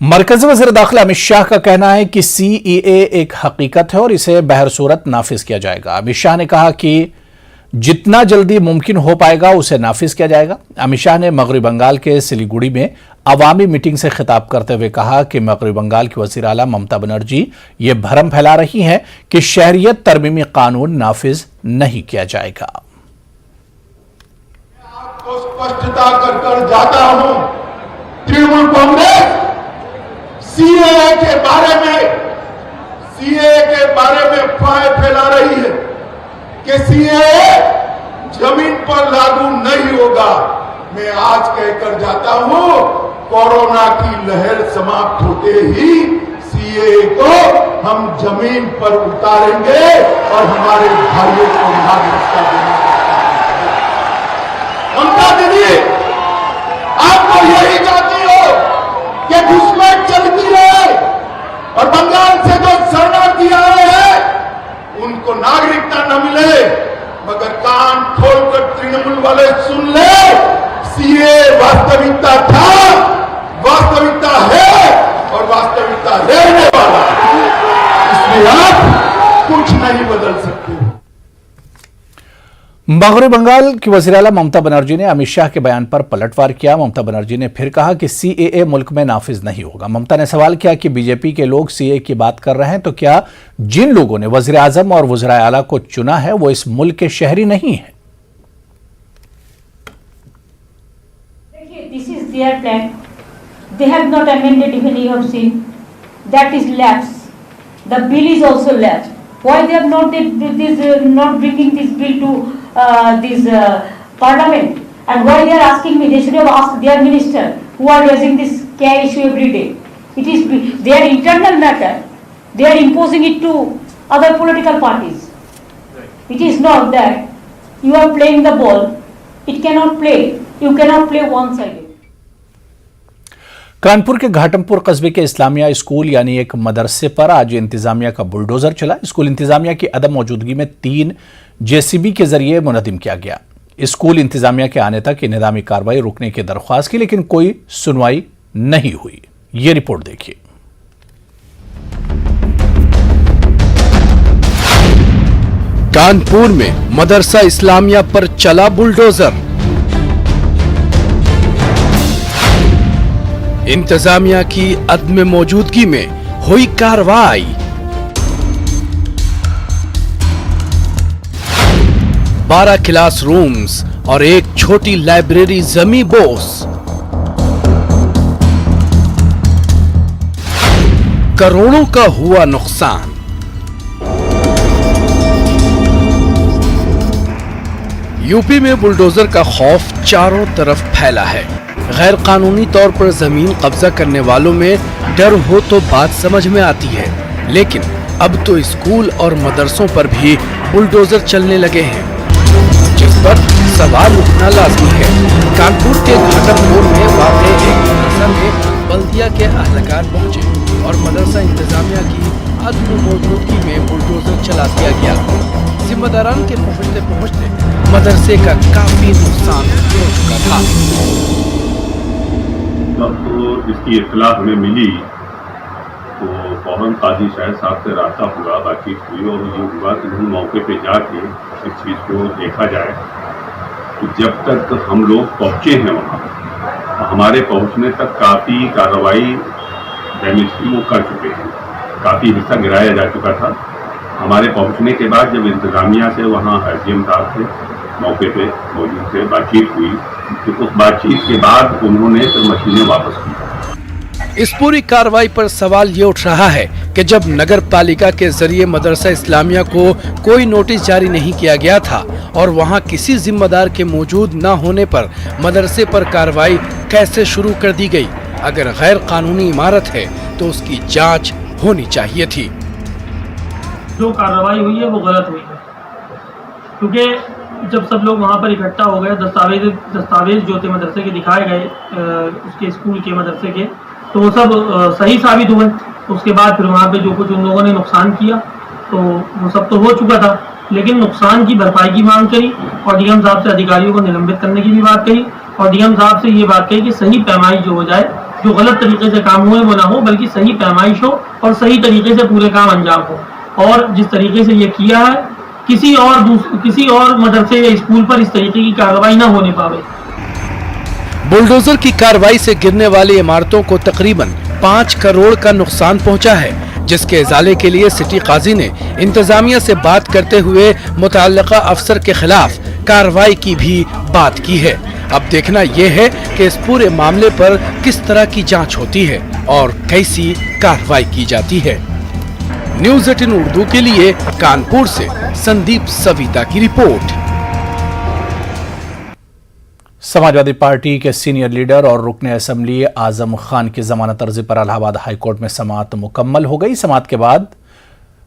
मरकजी वज़ीर दाखिला अमित शाह का कहना है कि सीएए एक हकीकत है और इसे बहरसूरत नाफिज किया जाएगा। अमित शाह ने कहा कि जितना जल्दी मुमकिन हो पाएगा उसे नाफिज किया जाएगा। अमित शाह ने मगरबी बंगाल के सिलीगुड़ी में अवामी मीटिंग से खिताब करते हुए कहा कि मगरबी बंगाल की वज़ीर आला ममता बनर्जी ये भ्रम फैला रही हैं कि शहरियत तरमीमी कानून नाफिज नहीं किया जाएगा। आपको स्पष्टता कर जाता हूं, तृणमूल कांग्रेस सीएए के बारे में अफवाहें फैला रही है कि सीएए जमीन पर लागू नहीं होगा। मैं आज कहकर जाता हूं, कोरोना की लहर समाप्त होते ही सीएए को हम जमीन पर उतारेंगे और हमारे भाइयों को नागरिकता देंगे। ममता दीदी, आपको यही चाहती हो कि घुसपैठ चलती रहे और बंगाल से जो शरणार्थी आ रहे हैं उनको नागरिकता न मिले, मगर कान खोलकर तृणमूल वाले सुन ले, सीएए वास्तविकता था, वास्तविकता है और वास्तविकता रहने वाला है। इसमें आप कुछ नहीं बदल सकते। मगरबी बंगाल की वज़ीर आला ममता बनर्जी ने अमित शाह के बयान पर पलटवार किया। ममता बनर्जी ने फिर कहा कि सीएए मुल्क में नाफिज नहीं होगा। ममता ने सवाल किया कि बीजेपी के लोग सीएए की बात कर रहे हैं तो क्या जिन लोगों ने वज़ीर आज़म और वज़ीर आला को चुना है वो इस मुल्क के शहरी नहीं है? देखिए, this is their plan. They have not amended, even you have seen that is lapse. The bill is also lapse. Why they have not not bringing this bill to this parliament? And why they are asking me? They should have asked their minister, who are raising this care issue every day. It is their internal matter. They are imposing it to other political parties. It is not that you are playing the ball. It cannot play. You cannot play one-sided. Kanpur के घाटमपुर कस्बे के Islamia school यानी एक मदरसे पर आज इंतजामिया का बुलडोजर चला। स्कूल इंतजामिया की अदम मौजूदगी में 3 जेसीबी के जरिए मुनद्दिम किया गया। स्कूल इंतजामिया के आने तक इंतजामी कार्रवाई रुकने की दरख्वास्त की, लेकिन कोई सुनवाई नहीं हुई। ये रिपोर्ट देखिए। कानपुर में मदरसा इस्लामिया पर चला बुलडोजर। इंतजामिया की अदम मौजूदगी में हुई कार्रवाई। 12 क्लास रूम्स और एक छोटी लाइब्रेरी जमी बोस। करोड़ों का हुआ नुकसान। यूपी में बुलडोजर का खौफ चारों तरफ फैला है। गैर कानूनी तौर पर जमीन कब्जा करने वालों में डर हो तो बात समझ में आती है, लेकिन अब तो स्कूल और मदरसों पर भी बुलडोजर चलने लगे हैं, जिस पर सवाल उठना लाजमी है। कानपुर के घाटमपुर में वाक़ एक मदरसा में बल्दिया के अहलकार पहुंचे और मदरसा इंतजामिया की अदम मौजूदगी में बुलडोजर चला दिया गया। जिम्मेदारान के पहुंचते मदरसे का काफी नुकसान हो चुका था। तो इसकी इत्तला हमें मिली तो फौरन काजी शाहिद साहब से रास्ता हुआ, बातचीत हुई और ये हुआ कि हम मौके पे जाके इस चीज़ को देखा जाए। तो जब तक हम लोग पहुँचे हैं वहाँ, हमारे पहुँचने तक काफ़ी कार्रवाई डैमेज की वो कर चुके हैं, काफ़ी हिस्सा गिराया जा चुका था। हमारे पहुँचने के बाद जब इंतज़ामिया से वहाँ एसडीएम साहब थे मौके पे मौजूद थे, बातचीत हुई, तो उस बातचीत के बाद उन्होंने फिर मशीनें वापस की। इस पूरी कार्रवाई पर सवाल ये उठ रहा है कि जब नगर पालिका के जरिए मदरसा इस्लामिया को कोई नोटिस जारी नहीं किया गया था और वहां किसी जिम्मेदार के मौजूद न होने पर मदरसे पर कार्रवाई कैसे शुरू कर दी गई? अगर गैर कानूनी इमारत है तो उसकी जांच होनी चाहिए थी। जो कार्रवाई हुई है वो गलत हुई है, क्योंकि जब सब लोग वहाँ पर इकट्ठा हो गए, दस्तावेज जो थे मदरसे के दिखाए गए, उसके स्कूल के मदरसे के, तो वो सब सही साबित हुए। उसके बाद फिर वहाँ पे जो कुछ उन लोगों ने नुकसान किया तो वो सब तो हो चुका था, लेकिन नुकसान की भरपाई की मांग करी और डीएम साहब से अधिकारियों को निलंबित करने की भी बात कही और डीएम साहब से ये बात कही कि सही पैमाई जो हो जाए जो गलत तरीके से काम हुए वो ना हो, बल्कि सही पैमाइश हो और सही तरीके से पूरे काम अंजाम हो। और जिस तरीके से ये किया है, किसी और मदरसे या स्कूल पर इस तरीके की कार्रवाई ना होने पावे। बुलडोजर की कार्रवाई से गिरने वाली इमारतों को तकरीबन 5 करोड़ का नुकसान पहुंचा है, जिसके इजाले के लिए सिटी काजी ने इंतजामिया से बात करते हुए मुतल्लिका अफसर के खिलाफ कार्रवाई की भी बात की है। अब देखना यह है कि इस पूरे मामले पर किस तरह की जांच होती है और कैसी कार्रवाई की जाती है। न्यूज़ 18 उर्दू के लिए कानपुर से संदीप सविता की रिपोर्ट। समाजवादी पार्टी के सीनियर लीडर और रुकने असेंबली आजम खान की जमानत अर्जी पर इलाहाबाद हाईकोर्ट में समाअत मुकम्मल हो गई। समाअत के बाद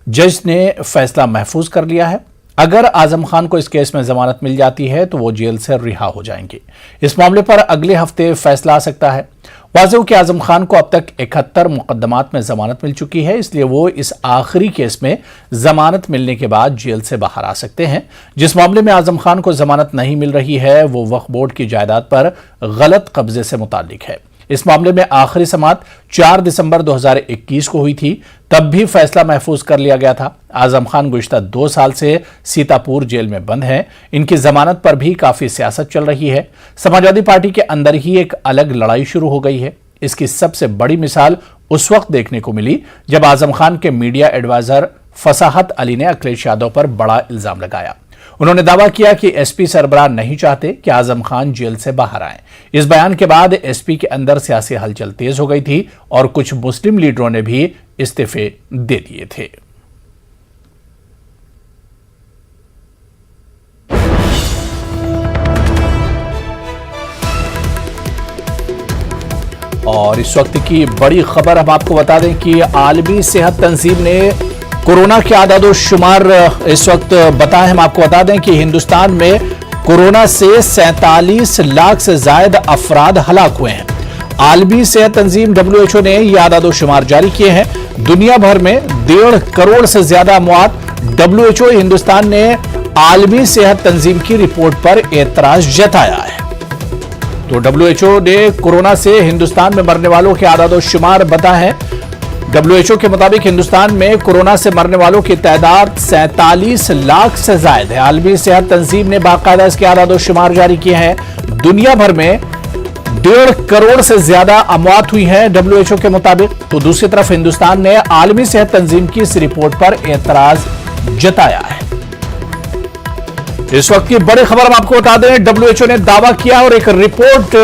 जज ने फैसला महफूज कर लिया है। अगर आजम खान को इस केस में जमानत मिल जाती है तो वो जेल से रिहा हो जाएंगे। इस मामले पर अगले हफ्ते फैसला आ सकता है। वाज़ेह कि आजम खान को अब तक 71 मुकदमात में जमानत मिल चुकी है, इसलिए वो इस आखिरी केस में जमानत मिलने के बाद जेल से बाहर आ सकते हैं। जिस मामले में आजम खान को जमानत नहीं मिल रही है वो वक्फ बोर्ड की जायदाद पर गलत कब्जे से मुताल्लिक है। इस मामले में आखिरी समाअत 4 दिसंबर 2021 को हुई थी, तब भी फैसला महफूज कर लिया गया था। आजम खान गुज़िश्ता 2 साल से सीतापुर जेल में बंद हैं। इनकी जमानत पर भी काफी सियासत चल रही है। समाजवादी पार्टी के अंदर ही एक अलग लड़ाई शुरू हो गई है। इसकी सबसे बड़ी मिसाल उस वक्त देखने को मिली जब आजम खान के मीडिया एडवाइजर फसाहत अली ने अखिलेश यादव पर बड़ा इल्जाम लगाया। उन्होंने दावा किया कि एसपी सरबराह नहीं चाहते कि आजम खान जेल से बाहर आए। इस बयान के बाद एसपी के अंदर सियासी हलचल तेज हो गई थी और कुछ मुस्लिम लीडरों ने भी इस्तीफे दे दिए थे। और इस वक्त की बड़ी खबर हम आपको बता दें कि आलमी सेहत तंजीम ने कोरोना के आदादो शुमार इस वक्त बताए। हम आपको बता दें कि हिंदुस्तान में कोरोना से 47 लाख से ज्यादा अफराद हलाक हुए हैं। आलमी सेहत तंजीम WHO ने यह आदादो शुमार जारी किए हैं। दुनिया भर में 1.5 करोड़ से ज्यादा मौत। WHO हिंदुस्तान ने आलमी सेहत तंजीम की रिपोर्ट पर एतराज जताया है। तो WHO ने कोरोना से हिंदुस्तान में मरने वालों के आदादो शुमार बताए हैं। WHO के मुताबिक हिंदुस्तान में कोरोना से मरने वालों की तादाद 47 लाख से ज्यादा है। आलमी सेहत तंजीम ने बाकायदा इसके आदादो शुमार जारी किए हैं। दुनिया भर में 1.5 करोड़ से ज्यादा अमवात हुई हैं WHO के मुताबिक। तो दूसरी तरफ हिंदुस्तान ने आलमी सेहत तंजीम की इस रिपोर्ट पर एतराज जताया है। इस वक्त की बड़ी खबर हम आपको बता दें, WHO ने दावा किया और एक रिपोर्ट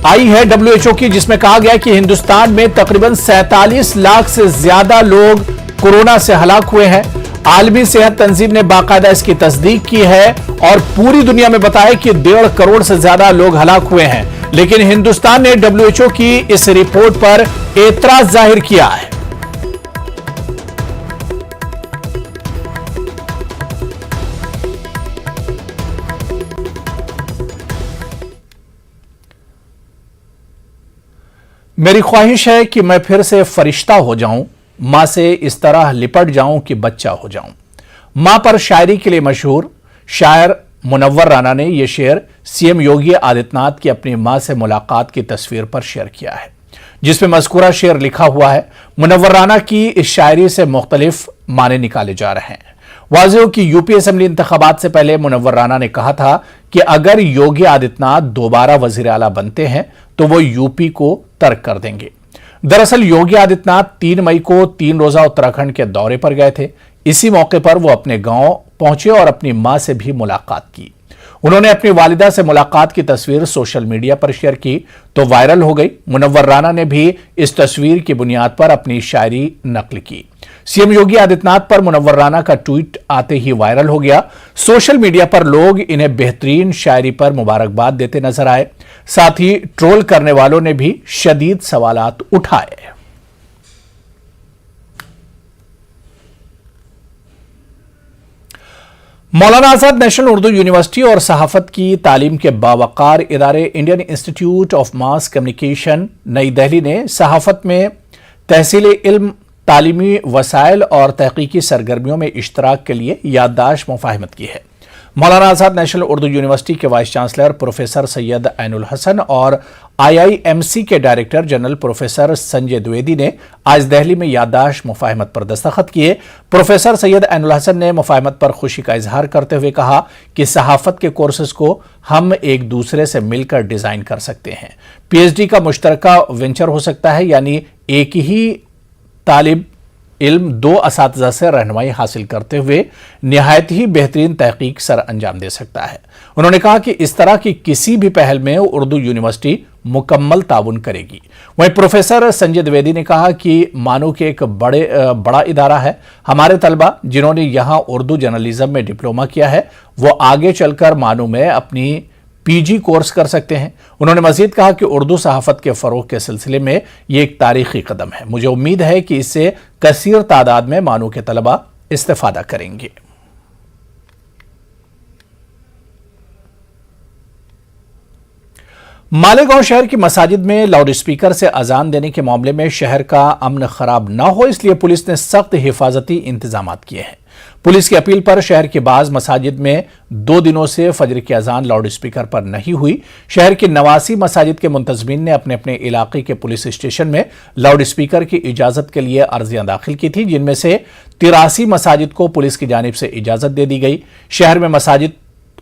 आई है WHO की, जिसमें कहा गया कि हिंदुस्तान में तकरीबन 47 लाख से ज्यादा लोग कोरोना से हलाक हुए हैं। आलमी सेहत तंजीम ने बाकायदा इसकी तस्दीक की है और पूरी दुनिया में बताया कि 1.5 करोड़ से ज्यादा लोग हलाक हुए हैं। लेकिन हिंदुस्तान ने WHO की इस रिपोर्ट पर एतराज जाहिर किया है। मेरी ख्वाहिश है कि मैं फिर से फरिश्ता हो जाऊं, मां से इस तरह लिपट जाऊं कि बच्चा हो जाऊं। मां पर शायरी के लिए मशहूर शायर मुनव्वर राना ने यह शेर CM योगी आदित्यनाथ की अपनी मां से मुलाकात की तस्वीर पर शेयर किया है, जिसमें मज़कूरा शेर लिखा हुआ है। मुनव्वर राना की इस शायरी से मुख्तलिफ माने निकाले जा रहे हैं। वाज़ेह कि यूपी असेंबली इंतखाबात से पहले मुनव्वर राना ने कहा था कि अगर योगी आदित्यनाथ दोबारा वजीर आला बनते हैं तो वो यूपी को तर्क कर देंगे। दरअसल योगी आदित्यनाथ 3 मई को 3 रोजा उत्तराखंड के दौरे पर गए थे। इसी मौके पर वो अपने गांव पहुंचे और अपनी मां से भी मुलाकात की। उन्होंने अपनी वालिदा से मुलाकात की तस्वीर सोशल मीडिया पर शेयर की तो वायरल हो गई। मुनव्वर राना ने भी इस तस्वीर की बुनियाद पर अपनी शायरी नकल की। CM योगी आदित्यनाथ पर मुनव्वर राना का ट्वीट आते ही वायरल हो गया। सोशल मीडिया पर लोग इन्हें बेहतरीन शायरी पर मुबारकबाद देते नजर आए। साथ ही ट्रोल करने वालों ने भी शदीद सवालात उठाए। मौलाना आजाद नेशनल उर्दू यूनिवर्सिटी और सहाफत की तालीम के बावकार इदारे Indian institute of mass communication नई दिल्ली ने सहाफत में तहसील इल्म, तालीमी वसाइल और तहकीकी सरगर्मियों में इश्तराक के लिए याददाश्त मुफाहिमत की है। मौलाना आजाद नेशनल उर्दू यूनिवर्सिटी के vice chancellor professor Syed Ainul Hasan और IIMC के director general professor Sanjay Dwivedi ने आज दिल्ली में याददाश्त मुफाहमत पर दस्तखत किए। प्रोफेसर सैयद ऐनुल हसन ने मुफाहमत पर खुशी का इजहार करते हुए कहा कि सहाफत के कोर्सेज को हम एक दूसरे से मिलकर डिजाइन कर सकते हैं। PhD का मुश्तरका वेंचर हो सकता है, यानी एक ही तालिब इल्म 2 असातिज़ा से रहनुमाई हासिल करते हुए निहायत ही बेहतरीन तहकीक सर अंजाम दे सकता है। उन्होंने कहा कि इस तरह की किसी भी पहल में उर्दू यूनिवर्सिटी मुकम्मल ताउन करेगी। वहीं प्रोफेसर संजय द्विवेदी ने कहा कि मानो के एक बड़ा इदारा है। हमारे तलबा जिन्होंने यहाँ उर्दू जर्नलिज्म में डिप्लोमा किया है वो आगे चलकर मानो में अपनी PG कोर्स कर सकते हैं। उन्होंने मजीद कहा कि उर्दू सहाफत के फरोग के सिलसिले में ये एक तारीखी कदम है। मुझे उम्मीद है कि इससे कसीर तादाद में मानो के तलबा इस्तेफादा करेंगे। मालेगांव शहर की मसाजिद में लाउड स्पीकर से अजान देने के मामले में शहर का अमन खराब न हो, इसलिए पुलिस ने सख्त हिफाजती इंतजाम किए हैं। पुलिस की अपील पर शहर के बाज मसाजिद में 2 दिनों से फजर की अजान लाउड स्पीकर पर नहीं हुई। शहर की 89 मसाजिद के मुंतजमीन ने अपने अपने इलाके के पुलिस स्टेशन में लाउड स्पीकर की इजाजत के लिए अर्जियां दाखिल की थी, जिनमें से 83 मसाजिद को पुलिस की जानिब से इजाजत दे दी गई। शहर में मसाजिद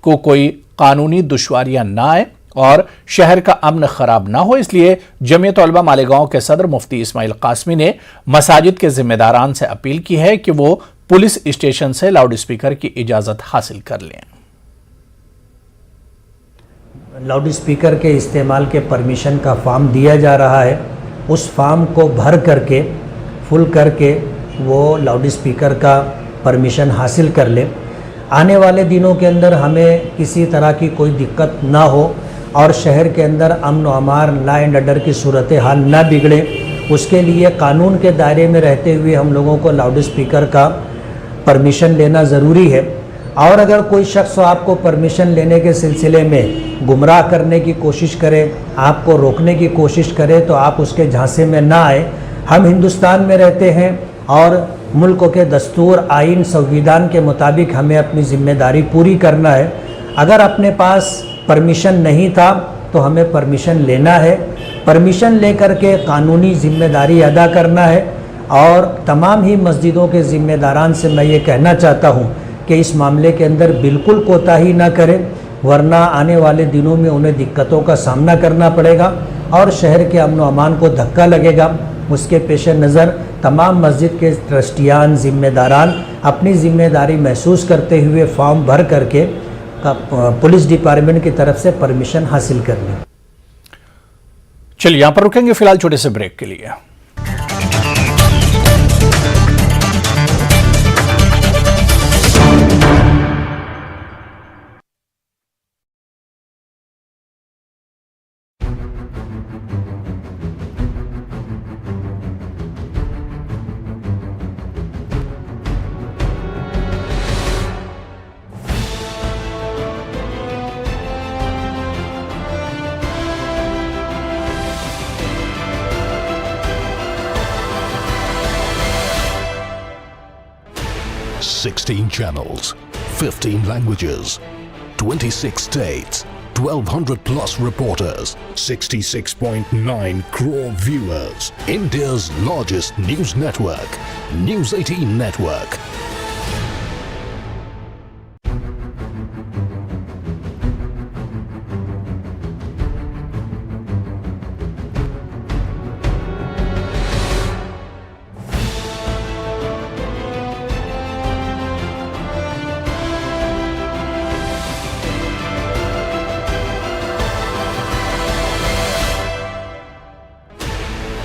को कोई कानूनी दुश्वारियां न आए और शहर का अमन खराब ना हो, इसलिए जमीयत उलमा मालेगांव के सदर मुफ्ती इस्माइल कासमी ने मसाजिद के जिम्मेदारान से अपील की है कि वो पुलिस स्टेशन से लाउड स्पीकर की इजाजत हासिल कर लें। लाउड स्पीकर के इस्तेमाल के परमिशन का फॉर्म दिया जा रहा है, उस फॉर्म को भर करके फुल करके वो लाउड स्पीकर का परमिशन हासिल कर ले। आने वाले दिनों के अंदर हमें किसी तरह की कोई दिक्कत ना हो और शहर के अंदर अमन व अमान, लॉ एंड ऑर्डर की सूरत हाल ना बिगड़े, उसके लिए कानून के दायरे में रहते हुए हम लोगों को लाउड स्पीकर का परमिशन लेना ज़रूरी है। और अगर कोई शख्स आपको परमिशन लेने के सिलसिले में गुमराह करने की कोशिश करे, आपको रोकने की कोशिश करे, तो आप उसके झांसे में ना आए। हम हिंदुस्तान में रहते हैं और मुल्क के दस्तूर, आइन, संविधान के मुताबिक हमें अपनी जिम्मेदारी पूरी करना है। अगर अपने पास परमिशन नहीं था तो हमें परमिशन लेना है, परमिशन लेकर के कानूनी जिम्मेदारी अदा करना है। और तमाम ही मस्जिदों के ज़िम्मेदारान से मैं ये कहना चाहता हूँ कि इस मामले के अंदर बिल्कुल कोताही ना करें, वरना आने वाले दिनों में उन्हें दिक्कतों का सामना करना पड़ेगा और शहर के अमन व अमान को धक्का लगेगा। उसके पेश नज़र तमाम मस्जिद के ट्रस्टियान, ज़िम्मेदारान अपनी ज़िम्मेदारी महसूस करते हुए फॉर्म भर करके पुलिस डिपार्टमेंट की तरफ से परमिशन हासिल कर लें। चलिए यहां पर रुकेंगे फिलहाल छोटे से ब्रेक के लिए। Sixteen channels, 15 languages, 26 states, 1,200 plus reporters, 66.9 crore viewers. India's largest news network, News 18 Network.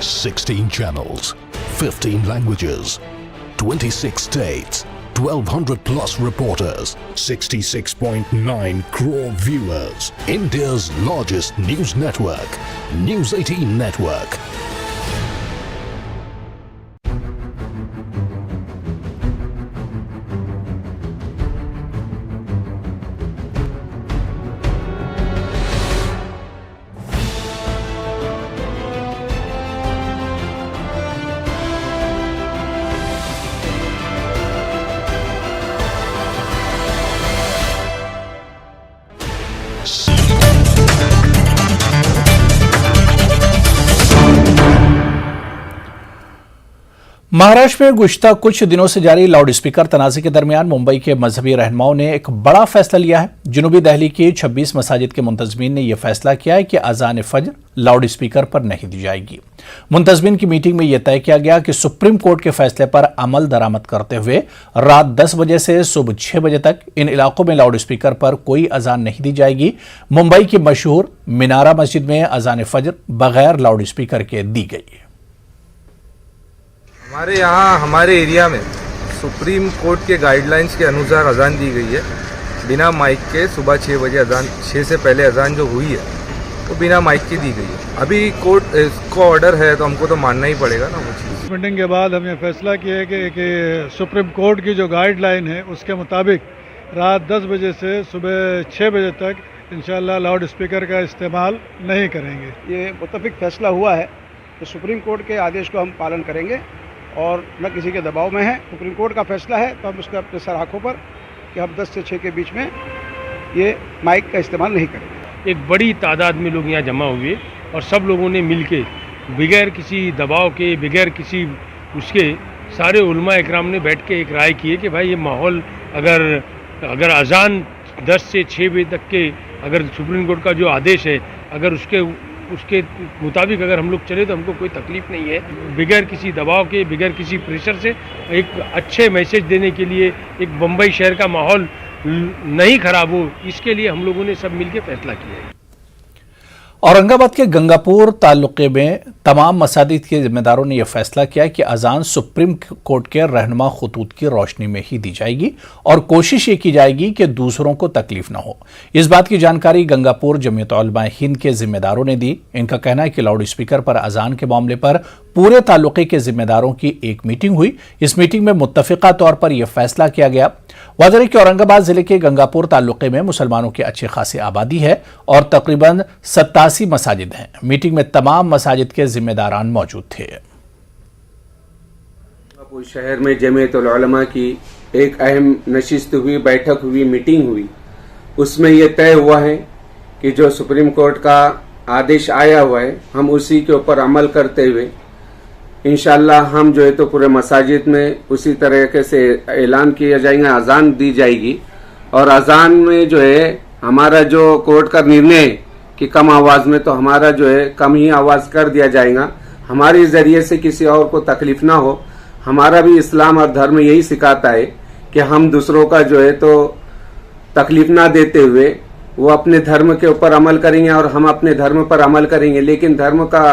Sixteen channels, 15 languages, 26 states, 1,200 plus reporters, 66.9 crore viewers. India's largest news network, News 18 Network. Maharashtra में गुज़िश्ता कुछ दिनों से जारी लाउड स्पीकर तनाज़े के दरमियान मुंबई के मजहबी रहनुमाओं ने एक बड़ा फैसला लिया है। जनूबी दिल्ली की 26 मसाजिद के मुंतज़मीन ने यह फैसला किया है कि अज़ान फज्र लाउड स्पीकर पर नहीं दी जाएगी। मुंतज़मीन की मीटिंग में यह तय किया गया कि सुप्रीम कोर्ट के फैसले पर अमल दरामद करते हुए रात 10 बजे से सुबह 6 बजे तक इन इलाकों में लाउड स्पीकर पर कोई अज़ान नहीं दी जाएगी। मुंबई की मशहूर मीनारा मस्जिद में अज़ान फज्र बगैर लाउड स्पीकर के दी गई। हमारे यहाँ हमारे एरिया में सुप्रीम कोर्ट के गाइडलाइंस के अनुसार अजान दी गई है बिना माइक के। सुबह 6 बजे अजान, 6 से पहले अजान जो हुई है वो बिना माइक की दी गई है। अभी कोर्ट इसको ऑर्डर है तो हमको तो मानना ही पड़ेगा ना वो चीज़। मीटिंग के बाद हमने फैसला किया है कि सुप्रीम कोर्ट की जो गाइडलाइन है उसके मुताबिक रात 10 बजे से सुबह 6 बजे तक इंशाल्लाह लाउड स्पीकर का इस्तेमाल नहीं करेंगे। ये मुत्तफिक फैसला हुआ है तो सुप्रीम कोर्ट के आदेश को हम पालन करेंगे और न किसी के दबाव में है। सुप्रीम कोर्ट का फैसला है तो हम उसका अपने सर आँखों पर कि हम 10 से 6 के बीच में ये माइक का इस्तेमाल नहीं करेंगे। एक बड़ी तादाद में लोग यहाँ जमा हुए और सब लोगों ने मिलके बगैर किसी दबाव के, बगैर किसी उसके, सारे उलमा इकराम ने बैठ के एक राय की है कि भाई ये माहौल अगर अजान 10 से 6 बजे तक के अगर सुप्रीम कोर्ट का जो आदेश है अगर उसके मुताबिक अगर हम लोग चले तो हमको कोई तकलीफ नहीं है। बगैर किसी दबाव के, बगैर किसी प्रेशर से एक अच्छे मैसेज देने के लिए, एक बम्बई शहर का माहौल नहीं खराब हो, इसके लिए हम लोगों ने सब मिलकर फैसला किया है। औरंगाबाद के गंगापुर तालुके में तमाम मसाजिद के जिम्मेदारों ने यह फैसला किया कि अजान सुप्रीम कोर्ट के रहनुमा खतूत की रोशनी में ही दी जाएगी और कोशिश ये की जाएगी कि दूसरों को तकलीफ न हो। इस बात की जानकारी गंगापुर जमीयत उलमा हिंद के जिम्मेदारों ने दी। इनका कहना है कि लाउड स्पीकर पर अजान के मामले पर पूरे तालुके के जिम्मेदारों की एक मीटिंग हुई। इस मीटिंग में मुत्तफिका तौर पर यह फैसला किया गया। वाज़ेह है कि औरंगाबाद जिले के गंगापुर तालुके में मुसलमानों की अच्छी खासी आबादी है और तकरीबन 87 मसाजिद हैं। मीटिंग में तमाम मसाजिद के जिम्मेदारान मौजूद थे। गंगापुर शहर में जमीयत उलमा की एक अहम नशिस्त हुई, बैठक हुई, मीटिंग हुई। उसमें यह तय हुआ है कि जो सुप्रीम कोर्ट का आदेश आया हुआ है हम उसी के ऊपर अमल करते हुए इंशाल्लाह हम जो है तो पूरे मसाजिद में उसी तरीके से ऐलान किया जाएगा, अजान दी जाएगी। और अजान में जो है हमारा जो कोर्ट का निर्णय है कि कम आवाज में, तो हमारा जो है कम ही आवाज कर दिया जाएगा। हमारे जरिए से किसी और को तकलीफ ना हो। हमारा भी इस्लाम और धर्म यही सिखाता है कि हम दूसरों का जो है तो तकलीफ ना देते हुए वो अपने धर्म के ऊपर अमल करेंगे और हम अपने धर्म पर अमल करेंगे। लेकिन धर्म का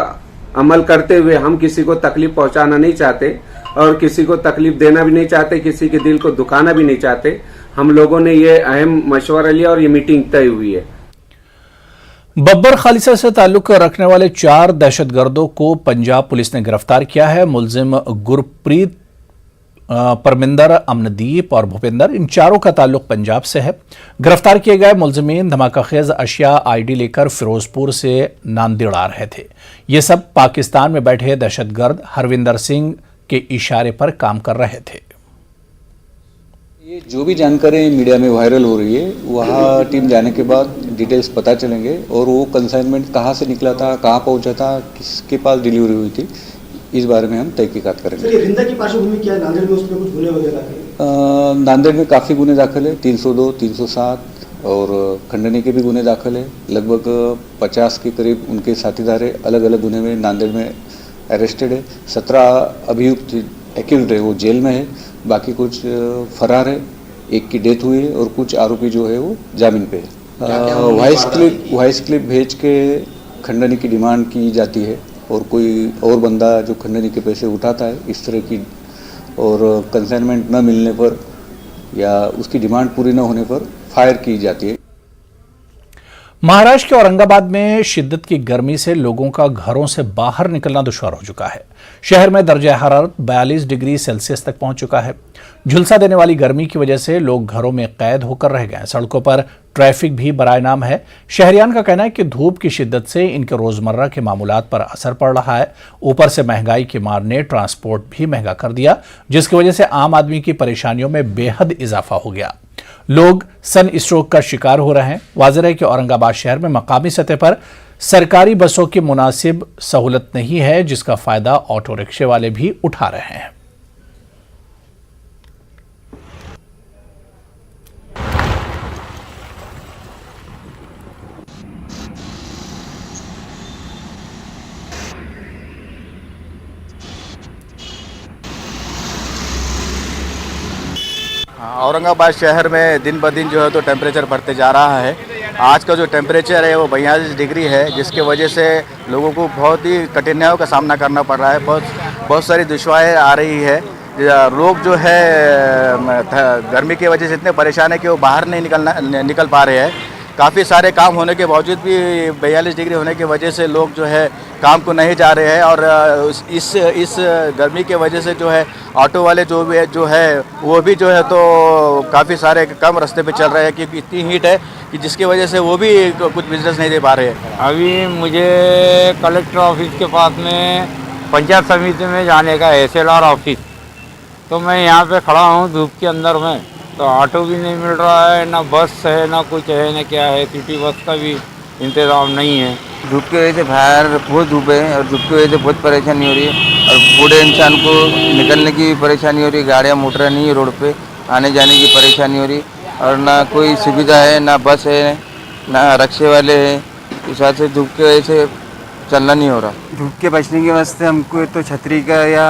अमल करते हुए हम किसी को तकलीफ पहुंचाना नहीं चाहते और किसी को तकलीफ देना भी नहीं चाहते, किसी के दिल को दुखाना भी नहीं चाहते। हम लोगों ने ये अहम मशवरा लिया और ये मीटिंग तय हुई है। बब्बर खालिसा से ताल्लुक रखने वाले 4 दहशतगर्दों को पंजाब पुलिस ने गिरफ्तार किया है। मुलजिम गुरप्रीत, परमिंदर, अमनदीप और भूपिंदर, इन चारों का ताल्लुक पंजाब से है। गिरफ्तार किए गए मुलजिमीन धमाकाखेज अशिया आईडी लेकर फिरोजपुर से नांदेड़ आ रहे थे। ये सब पाकिस्तान में बैठे दहशतगर्द हरविंदर सिंह के इशारे पर काम कर रहे थे। ये जो भी जानकारी मीडिया में वायरल हो रही है वहाँ टीम जाने के बाद डिटेल्स पता चलेंगे और वो कंसाइनमेंट कहाँ से निकला था, कहाँ पहुँचा था, किसके पास डिलीवरी हुई थी, इस बारे में हम तहकीकात करेंगे। रिंदा की पार्श्वभूमि क्या है? नांदेड़ में उसमें कुछ गुने वगैरह? नांदेड़ में काफ़ी गुने दाखिल है, 302, 307 और खंडनी के भी गुने दाखिल है। लगभग 50 के करीब उनके साथीदार है। अलग अलग गुने में नांदेड़ में अरेस्टेड है। 17 अभियुक्त एक्यूज्ड है वो जेल में है, बाकी कुछ फरार है। एक की डेथ हुई है और कुछ आरोपी जो है वो जामीन पे है। वॉइस क्लिप भेज के खंडनी की डिमांड की जाती है और कोई और बंदा जो खंडनी के पैसे उठाता है इस तरह की, और कंसाइनमेंट न मिलने पर या उसकी डिमांड पूरी न होने पर फायर की जाती है। महाराष्ट्र के औरंगाबाद में शिद्दत की गर्मी से लोगों का घरों से बाहर निकलना दुश्वार हो चुका है। शहर में दर्जा हरारत 42 डिग्री सेल्सियस तक पहुंच चुका है। झुलसा देने वाली गर्मी की वजह से लोग घरों में कैद होकर रह गए। सड़कों पर ट्रैफिक भी बराए नाम है। शहरियान का कहना है कि धूप की शिद्दत से इनके रोजमर्रा के मामूलात पर असर पड़ रहा है। ऊपर से महंगाई की मार ने ट्रांसपोर्ट भी महंगा कर दिया, जिसकी वजह से आम आदमी की परेशानियों में बेहद इजाफा हो गया। लोग सन स्ट्रोक का शिकार हो रहे हैं। वाज़ेह है कि औरंगाबाद शहर में मकामी सतह पर सरकारी बसों की मुनासिब सहूलत नहीं है, जिसका फायदा ऑटो रिक्शे वाले भी उठा रहे हैं। औरंगाबाद शहर में दिन ब दिन जो है तो टेम्परेचर बढ़ते जा रहा है। आज का जो टेम्परेचर है वो 42 डिग्री है, जिसके वजह से लोगों को बहुत ही कठिनाइयों का सामना करना पड़ रहा है। बहुत सारी दुश्वारियाँ आ रही है। लोग जो है गर्मी की वजह से इतने परेशान है कि वो बाहर नहीं निकल पा रहे हैं। काफ़ी सारे काम होने के बावजूद भी 42 डिग्री होने की वजह से लोग जो है काम को नहीं जा रहे हैं। और इस गर्मी के वजह से जो है ऑटो वाले जो है वो भी जो है तो काफ़ी सारे कम रास्ते पे चल रहे हैं, क्योंकि इतनी हीट है कि जिसकी वजह से वो भी कुछ बिजनेस नहीं दे पा रहे हैं। अभी मुझे कलेक्टर ऑफिस के पास में पंचायत समिति में जाने का है, SLR ऑफिस, तो मैं यहाँ पे खड़ा हूँ धूप के अंदर में, तो ऑटो भी नहीं मिल रहा है, ना बस है, ना कुछ है, ना क्या है। सिटी बस का भी इंतज़ाम नहीं है। धूप की वजह से बाहर बहुत धूप है और धूप की वजह से बहुत परेशानी हो रही है और बूढ़े इंसान को निकलने की भी परेशानी हो रही है। गाड़ियाँ मोटर नहीं है, रोड पे आने जाने की परेशानी हो रही है और ना कोई सुविधा है, ना बस है, ना रक्शे वाले हैं। इस वजह से धूप की वजह से चलना नहीं हो रहा। धूप के बचने के वास्ते हमको तो छतरी का या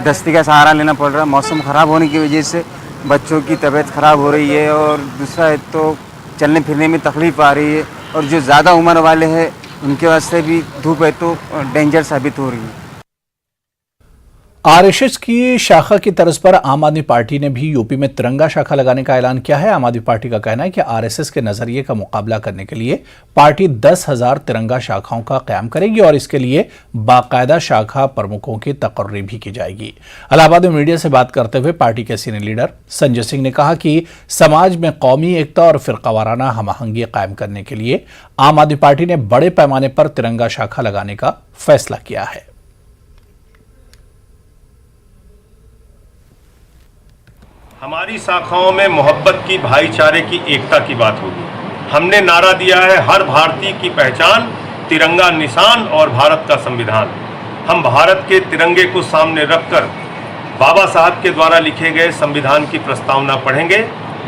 दस्ती का सहारा लेना पड़ रहा है। मौसम ख़राब होने की वजह से बच्चों की तबीयत ख़राब हो रही है और दूसरा है तो चलने फिरने में तकलीफ़ आ रही है और जो ज़्यादा उम्र वाले हैं उनके वास्ते भी धूप है तो डेंजर साबित हो रही है। आरएसएस की शाखा की तर्ज पर आम आदमी पार्टी ने भी यूपी में तिरंगा शाखा लगाने का ऐलान किया है। आम आदमी पार्टी का कहना है कि आरएसएस के नजरिए का मुकाबला करने के लिए पार्टी 10,000 तिरंगा शाखाओं का क़याम करेगी और इसके लिए बाकायदा शाखा प्रमुखों की तकर्री भी की जाएगी। इलाहाबाद में मीडिया से बात करते हुए पार्टी के सीनियर लीडर संजय सिंह ने कहा कि समाज में कौमी एकता और फिरकावाराना हमआहंगी कायम करने के लिए आम आदमी पार्टी ने बड़े पैमाने पर तिरंगा शाखा लगाने का फैसला किया है। हमारी शाखाओं में मोहब्बत की, भाईचारे की, एकता की बात होगी। हमने नारा दिया है, हर भारतीय की पहचान तिरंगा निशान और भारत का संविधान। हम भारत के तिरंगे को सामने रखकर बाबा साहब के द्वारा लिखे गए संविधान की प्रस्तावना पढ़ेंगे।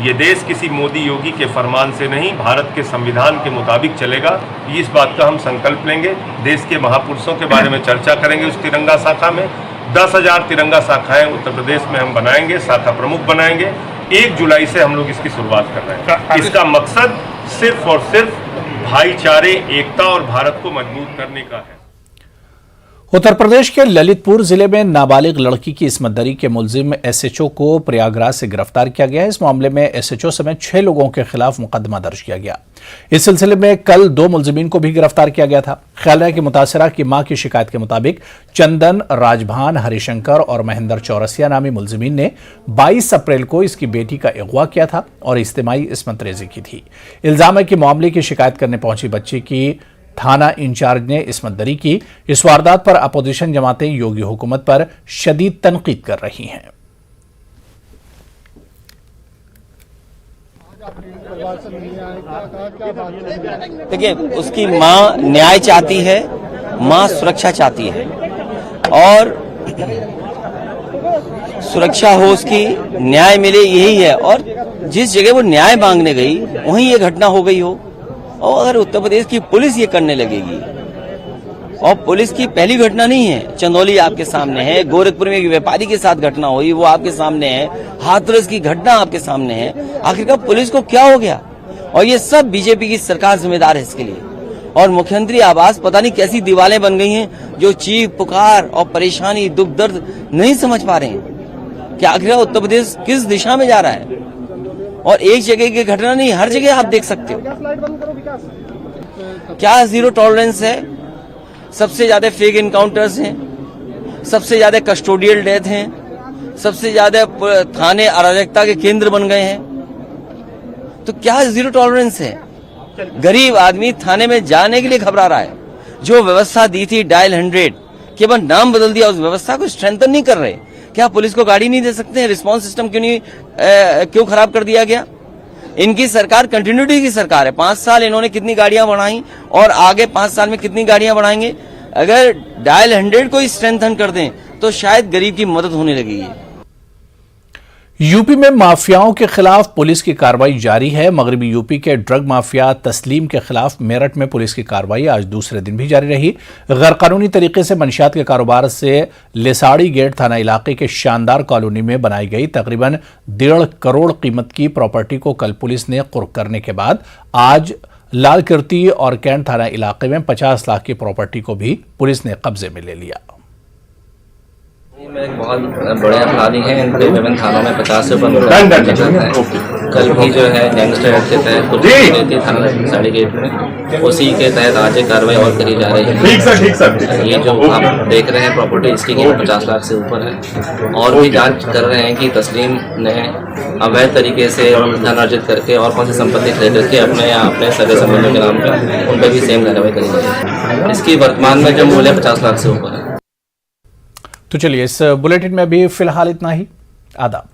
ये देश किसी मोदी योगी के फरमान से नहीं, भारत के संविधान के मुताबिक चलेगा। इस बात का हम संकल्प लेंगे। देश के महापुरुषों के बारे में चर्चा करेंगे उस तिरंगा शाखा में। 10,000 तिरंगा शाखाएं उत्तर प्रदेश में हम बनाएंगे, शाखा प्रमुख बनाएंगे। 1 जुलाई से हम लोग इसकी शुरुआत कर रहे हैं। इसका मकसद सिर्फ और सिर्फ भाईचारे, एकता और भारत को मजबूत करने का है। उत्तर प्रदेश के ललितपुर जिले में नाबालिग लड़की की इस्मतदरी के मुलजिम एसएचओ को प्रयागराज से गिरफ्तार किया गया है। इस मामले में एसएचओ समेत 6 लोगों के खिलाफ मुकदमा दर्ज किया गया। इस सिलसिले में कल 2 मुलजिमीन को भी गिरफ्तार किया गया था। ख्याल है कि मुतासरा की मां की शिकायत के मुताबिक चंदन, राजभान, हरिशंकर और महेंद्र चौरसिया नामी मुलजिमीन ने 22 अप्रैल को इसकी बेटी का अगवा किया था और इज्तिमाई इस्मत रेजी की थी। इल्जाम है कि मामले की शिकायत करने पहुंची बच्ची की थाना इंचार्ज ने इस्मतदरी की। इस वारदात पर अपोजिशन जमातें योगी हुकूमत पर शदीद तनकीद कर रही हैं। देखिए, उसकी माँ न्याय चाहती है, माँ सुरक्षा चाहती है और सुरक्षा हो, उसकी न्याय मिले, यही है। और जिस जगह वो न्याय मांगने गई वहीं ये घटना हो गई हो और अगर उत्तर प्रदेश की पुलिस ये करने लगेगी, और पुलिस की पहली घटना नहीं है, चंदौली आपके सामने है, गोरखपुर में एक व्यापारी के साथ घटना हुई वो आपके सामने है, हाथरस की घटना आपके सामने है। आखिरकार पुलिस को क्या हो गया? और ये सब बीजेपी की सरकार जिम्मेदार है इसके लिए। और मुख्यमंत्री आवास पता नहीं कैसी दीवारें बन गई हैं जो चीख पुकार और परेशानी, दुख दर्द नहीं समझ पा रहे हैं कि आखिर उत्तर प्रदेश किस दिशा में जा रहा है। और एक जगह की घटना नहीं, हर जगह आप देख सकते हो क्या जीरो टॉलरेंस है। सबसे ज्यादा फेक इनकाउंटर्स हैं, सबसे ज्यादा कस्टोडियल डेथ हैं, सबसे ज्यादा थाने अराजकता के केंद्र बन गए हैं। तो क्या जीरो टॉलरेंस है? गरीब आदमी थाने में जाने के लिए घबरा रहा है। जो व्यवस्था दी थी डायल 100, केवल नाम बदल दिया, उस व्यवस्था को स्ट्रेंथन नहीं कर रहे। क्या पुलिस को गाड़ी नहीं दे सकते हैं? रिस्पांस सिस्टम क्यों खराब कर दिया गया? इनकी सरकार कंटिन्यूटी की सरकार है। 5 साल इन्होंने कितनी गाड़ियां बढ़ाई और आगे 5 साल में कितनी गाड़ियां बढ़ाएंगे? अगर डायल 100 को स्ट्रेंथन कर दें तो शायद गरीब की मदद होने लगेगी। यूपी में माफियाओं के खिलाफ पुलिस की कार्रवाई जारी है। मगरबी यूपी के ड्रग माफिया तस्लीम के खिलाफ मेरठ में पुलिस की कार्रवाई आज दूसरे दिन भी जारी रही। गैरकानूनी तरीके से मंशियात के कारोबार से लेसाड़ी गेट थाना इलाके के शानदार कॉलोनी में बनाई गई तकरीबन 1.5 करोड़ कीमत की प्रॉपर्टी को कल पुलिस ने कुर्क करने के बाद आज लाल कीर्ति और कैंट थाना इलाके में 50 लाख की प्रॉपर्टी को भी पुलिस ने कब्जे में ले लिया। में एक बहुत बड़े अपराधी हैं, इन पे विभिन्न थानों में 50 से ऊपर हैं। कल भी जो है गैंगस्टर एक्ट के तहत कुछ थी थाना साड़ी गेट में, उसी के तहत आज एक कार्रवाई और करी जा रही है। ये जो आप देख रहे हैं प्रॉपर्टी, इसकी कीमत 50 लाख से ऊपर है। और भी जांच कर रहे हैं कि तस्लीम ने अवैध तरीके से धन अर्जित करके और कौन सी संपत्ति खरीद करके अपने या अपने सगे संबंधियों के नाम पर उन पर भी सेम कार्रवाई करी जाएगी। इसकी वर्तमान में जो मूल्य 50 लाख से ऊपर है। तो चलिए, इस बुलेटिन में भी फिलहाल इतना ही। आदाब।